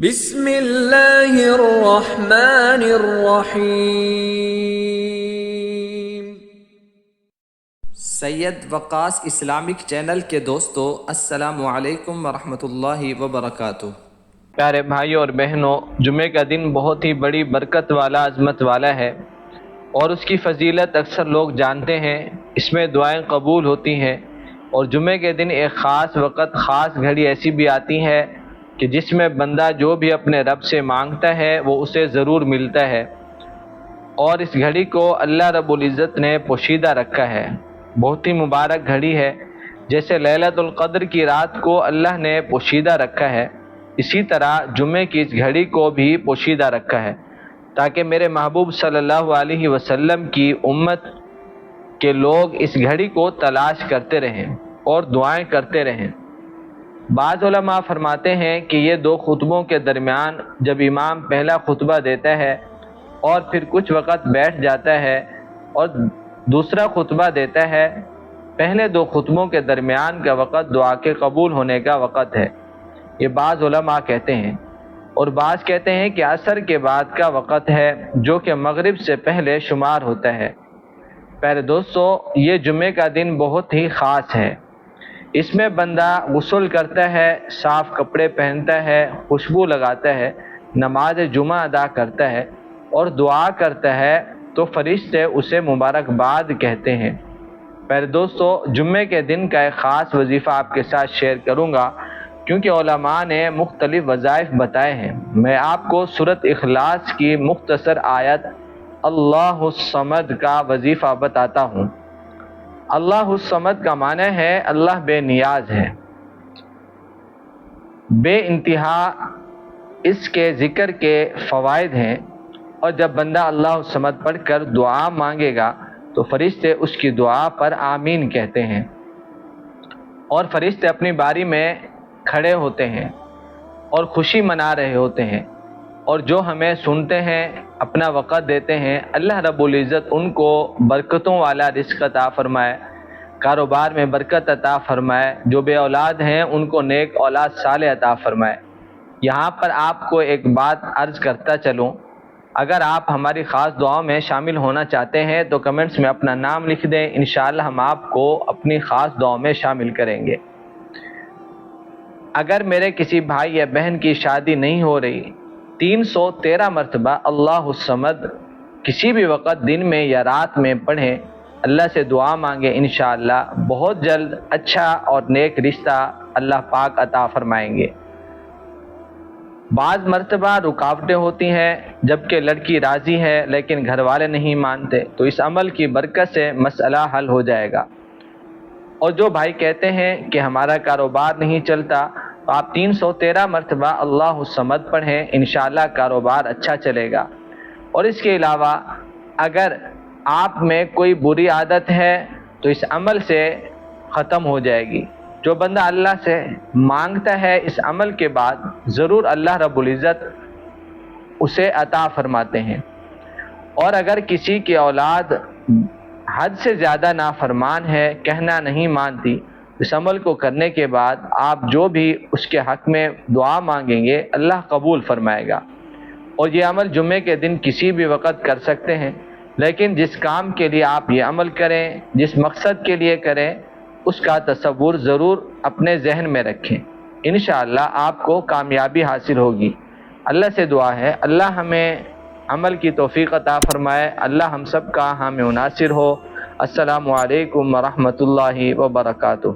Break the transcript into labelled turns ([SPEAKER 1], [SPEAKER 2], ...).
[SPEAKER 1] بسم اللہ الرحمن الرحیم۔
[SPEAKER 2] سید وقاص اسلامک چینل کے دوستو، السلام علیکم ورحمۃ اللہ وبرکاتہ۔
[SPEAKER 3] پیارے بھائیوں اور بہنوں، جمعے کا دن بہت ہی بڑی برکت والا، عظمت والا ہے اور اس کی فضیلت اکثر لوگ جانتے ہیں۔ اس میں دعائیں قبول ہوتی ہیں اور جمعے کے دن ایک خاص وقت، خاص گھڑی ایسی بھی آتی ہے کہ جس میں بندہ جو بھی اپنے رب سے مانگتا ہے وہ اسے ضرور ملتا ہے، اور اس گھڑی کو اللہ رب العزت نے پوشیدہ رکھا ہے۔ بہت ہی مبارک گھڑی ہے، جیسے لیلۃ القدر کی رات کو اللہ نے پوشیدہ رکھا ہے، اسی طرح جمعے کی اس گھڑی کو بھی پوشیدہ رکھا ہے، تاکہ میرے محبوب صلی اللہ علیہ وسلم کی امت کے لوگ اس گھڑی کو تلاش کرتے رہیں اور دعائیں کرتے رہیں۔ بعض علماء فرماتے ہیں کہ یہ دو خطبوں کے درمیان جب امام پہلا خطبہ دیتا ہے اور پھر کچھ وقت بیٹھ جاتا ہے اور دوسرا خطبہ دیتا ہے، پہلے دو خطبوں کے درمیان کا وقت دعا کے قبول ہونے کا وقت ہے، یہ بعض علماء کہتے ہیں۔ اور بعض کہتے ہیں کہ عصر کے بعد کا وقت ہے، جو کہ مغرب سے پہلے شمار ہوتا ہے۔ پیارے دوستو، یہ جمعے کا دن بہت ہی خاص ہے۔ اس میں بندہ غسل کرتا ہے، صاف کپڑے پہنتا ہے، خوشبو لگاتا ہے، نماز جمعہ ادا کرتا ہے اور دعا کرتا ہے تو فرشتے اسے مبارکباد کہتے ہیں۔ پیارے دوستو، جمعے کے دن کا ایک خاص وظیفہ آپ کے ساتھ شیئر کروں گا، کیونکہ علماء نے مختلف وظائف بتائے ہیں۔ میں آپ کو سورۃ اخلاص کی مختصر آیت اللہ الصمد کا وظیفہ بتاتا ہوں۔ اللہ الصمد کا معنی ہے اللہ بے نیاز ہے۔ بے انتہا اس کے ذکر کے فوائد ہیں، اور جب بندہ اللہ الصمد پڑھ کر دعا مانگے گا تو فرشتے اس کی دعا پر آمین کہتے ہیں، اور فرشتے اپنی باری میں کھڑے ہوتے ہیں اور خوشی منا رہے ہوتے ہیں، اور جو ہمیں سنتے ہیں، اپنا وقت دیتے ہیں، اللہ رب العزت ان کو برکتوں والا رزق عطا فرمائے، کاروبار میں برکت عطا فرمائے، جو بے اولاد ہیں ان کو نیک اولاد صالح عطا فرمائے۔ یہاں پر آپ کو ایک بات عرض کرتا چلوں، اگر آپ ہماری خاص دعاؤں میں شامل ہونا چاہتے ہیں تو کمنٹس میں اپنا نام لکھ دیں، انشاءاللہ ہم آپ کو اپنی خاص دعاؤں میں شامل کریں گے۔ اگر میرے کسی بھائی یا بہن کی شادی نہیں ہو رہی، 313 مرتبہ اللہ الصمد کسی بھی وقت دن میں یا رات میں پڑھیں، اللہ سے دعا مانگیں، انشاءاللہ بہت جلد اچھا اور نیک رشتہ اللہ پاک عطا فرمائیں گے۔ بعض مرتبہ رکاوٹیں ہوتی ہیں، جبکہ لڑکی راضی ہے لیکن گھر والے نہیں مانتے، تو اس عمل کی برکت سے مسئلہ حل ہو جائے گا۔ اور جو بھائی کہتے ہیں کہ ہمارا کاروبار نہیں چلتا، تو آپ 313 مرتبہ اللہ الصمد پڑھیں، انشاءاللہ کاروبار اچھا چلے گا۔ اور اس کے علاوہ اگر آپ میں کوئی بری عادت ہے تو اس عمل سے ختم ہو جائے گی۔ جو بندہ اللہ سے مانگتا ہے اس عمل کے بعد، ضرور اللہ رب العزت اسے عطا فرماتے ہیں۔ اور اگر کسی کی اولاد حد سے زیادہ نافرمان ہے، کہنا نہیں مانتی، اس عمل کو کرنے کے بعد آپ جو بھی اس کے حق میں دعا مانگیں گے اللہ قبول فرمائے گا۔ اور یہ عمل جمعے کے دن کسی بھی وقت کر سکتے ہیں، لیکن جس کام کے لیے آپ یہ عمل کریں، جس مقصد کے لیے کریں، اس کا تصور ضرور اپنے ذہن میں رکھیں، انشاءاللہ آپ کو کامیابی حاصل ہوگی۔ اللہ سے دعا ہے اللہ ہمیں عمل کی توفیق عطا فرمائے، اللہ ہم سب کا حامی و ناصر ہو۔ السلام علیکم ورحمۃ اللہ وبرکاتہ۔